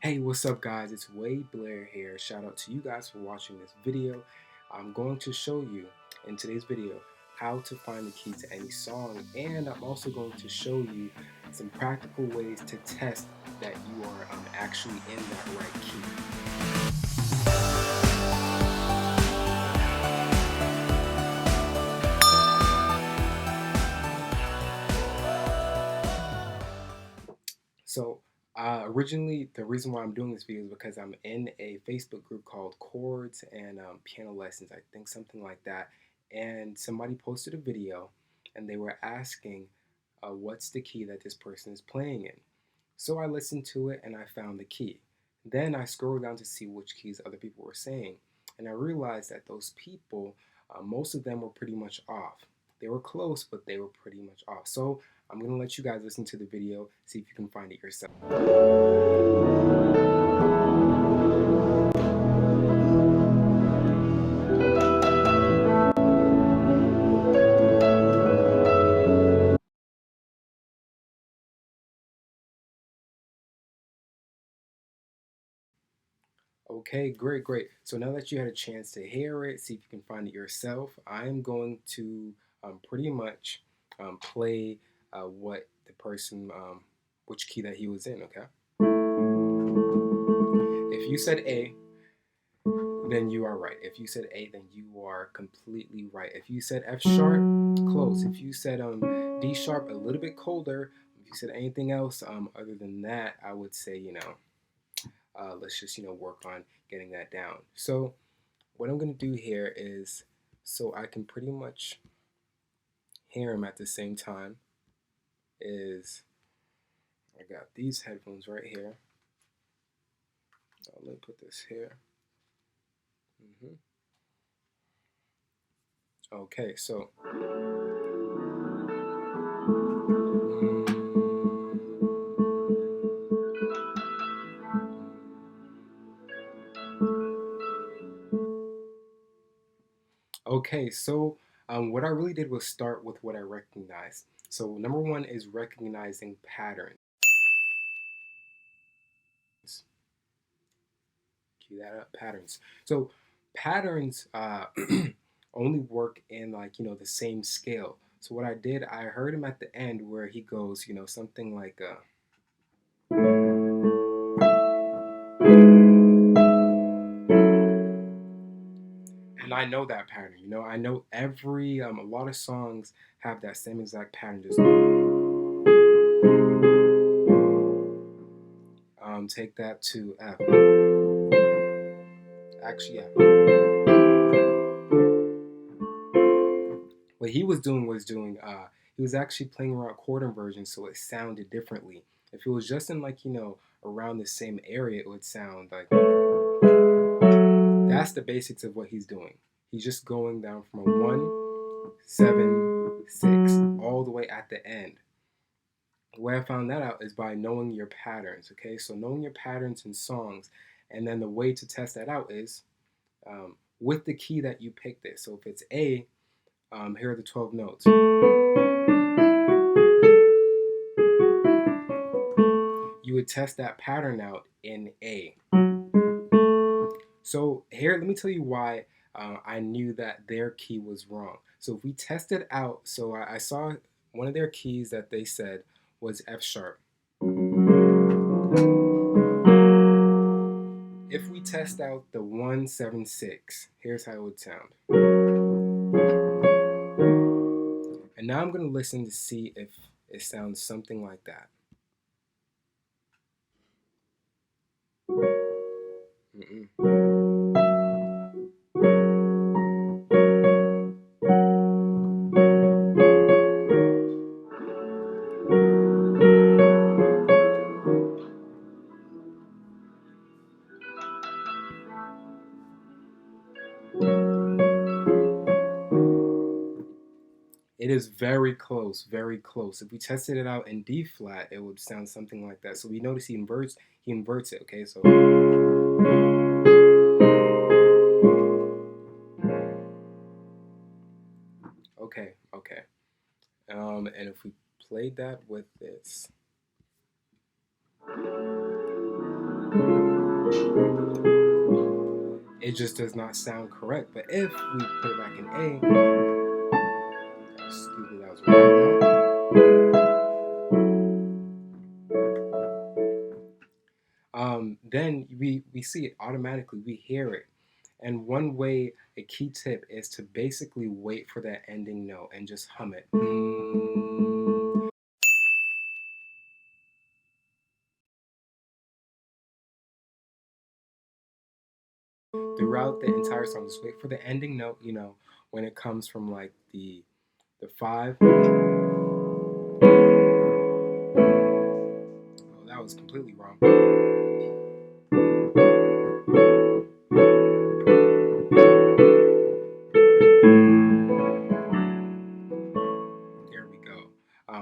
Hey, what's up guys? It's Wade Blair here. Shout out to you guys for watching this video. I'm going to show you in today's video how to find the key to any song, and I'm also going to show you some practical ways to test that you are actually in that right key. So originally, the reason why I'm doing this video is because I'm in a Facebook group called Chords and Piano Lessons, I think something like that. And somebody posted a video and they were asking what's the key that this person is playing in. So I listened to it and I found the key. Then I scrolled down to see which keys other people were saying. And I realized that those people, most of them were pretty much off. They were close, but they were pretty much off. So I'm going to let you guys listen to the video, see if you can find it yourself. Okay, great. So now that you had a chance to hear it, see if you can find it yourself, I'm going to pretty much play what the person, which key that he was in, okay? If you said A, then you are right. If you said A, then you are completely right. If you said F sharp, close. If you said D sharp, a little bit colder. If you said anything else other than that, I would say, let's just, work on getting that down. So what I'm going to do here is, so I can pretty much hear him at the same time, is I got these headphones right here. Let me put this here. Okay, so okay, so what I really did was start with what I recognized. So number one is recognizing patterns. Cue that up, patterns. So patterns only work in the same scale. So what I did, I heard him at the end where he goes, something like and I know that pattern. I know every a lot of songs have that same exact pattern. Just take that to F. Actually, yeah. What he was doing he was actually playing around chord inversion, so it sounded differently. If it was just in around the same area, it would sound like. That's the basics of what he's doing. He's just going down from a 1, 7, 6, all the way at the end. The way I found that out is by knowing your patterns, okay? So knowing your patterns in songs, and then the way to test that out is with the key that you picked it. So if it's A, here are the 12 notes. You would test that pattern out in A. So here, let me tell you why I knew that their key was wrong. So if we tested out, so I saw one of their keys that they said was F sharp. If we test out the 176, here's how it would sound. And now I'm going to listen to see if it sounds something like that. It is very close, very close. If we tested it out in D flat, it would sound something like that. So we notice he inverts it, okay? So okay. And if we played that with this. it just does not sound correct. But if we put it back in A, excuse me, that was wrong. Then we see it automatically, we hear it. And one way, a key tip is to basically wait for that ending note and just hum it. Throughout the entire song, just wait for the ending note, when it comes from like the 5. Oh, that was completely wrong. There we go.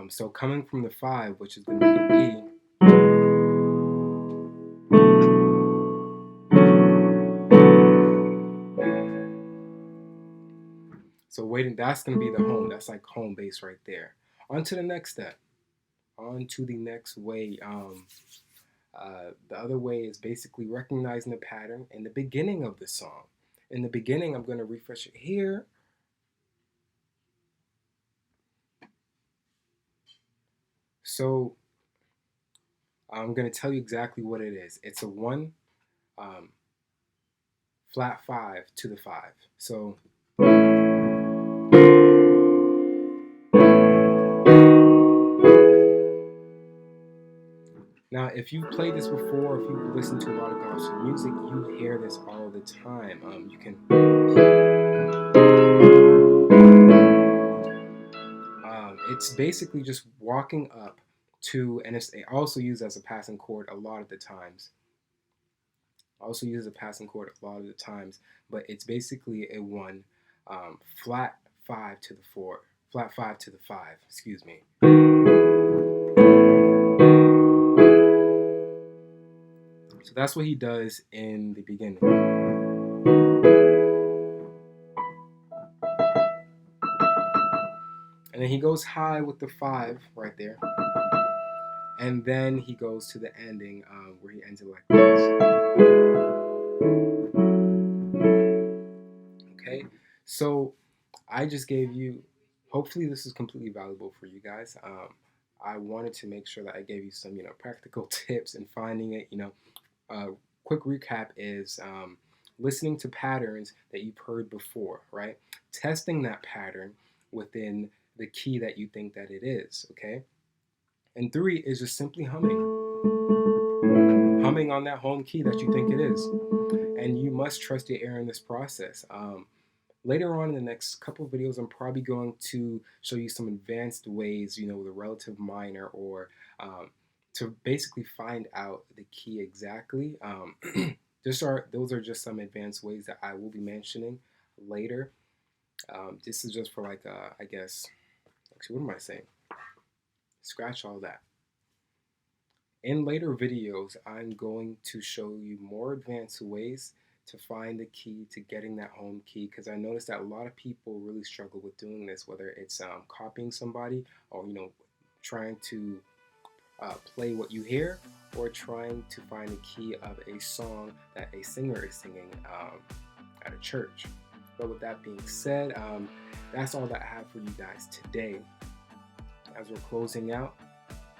So coming from the 5, which is going to be E. So waiting, that's going to be the home. That's like home base right there. On to the next step. On to the next way. The other way is basically recognizing the pattern in the beginning of the song. In the beginning, I'm going to refresh it here. So I'm going to tell you exactly what it is. It's a 1 flat 5 to the 5. So now, if you've played this before, if you've listened to a lot of gospel music, you hear this all the time. You can. It's basically just walking up to, and it's also used as a passing chord a lot of the times. Also used as a passing chord a lot of the times, but it's basically a 1 flat 5 to the 4, flat 5 to the 5. Excuse me. So that's what he does in the beginning. And then he goes high with the 5 right there. And then he goes to the ending where he ends it like this. Okay, so I just gave you, hopefully this is completely valuable for you guys. I wanted to make sure that I gave you some, practical tips in finding it. Quick recap is listening to patterns that you've heard before, right? Testing that pattern within the key that you think that it is, okay? And 3 is just simply humming. Humming on that home key that you think it is. And you must trust your ear in this process. Later on in the next couple of videos, I'm probably going to show you some advanced ways, with a relative minor, or to basically find out the key exactly. Those are just some advanced ways that I will be mentioning later. This is just for like, I guess, actually, what am I saying? Scratch all that. In later videos, I'm going to show you more advanced ways to find the key to getting that home key, because I noticed that a lot of people really struggle with doing this, whether it's copying somebody, or trying to play what you hear, or trying to find the key of a song that a singer is singing at a church. But with that being said, that's all that I have for you guys today. As we're closing out,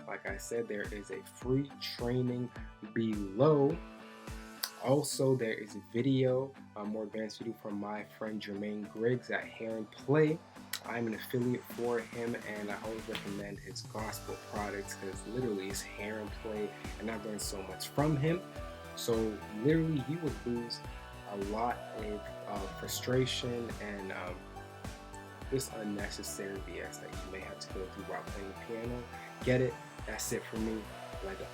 like I said, there is a free training below. Also, there is a video, a more advanced video from my friend Jermaine Griggs at Hair and Play. I'm an affiliate for him, and I always recommend his gospel products because literally it's hair and play, and I've learned so much from him. So literally, you would lose a lot of frustration and just unnecessary BS that you may have to go through while playing the piano. Get it? That's it for me. Let go.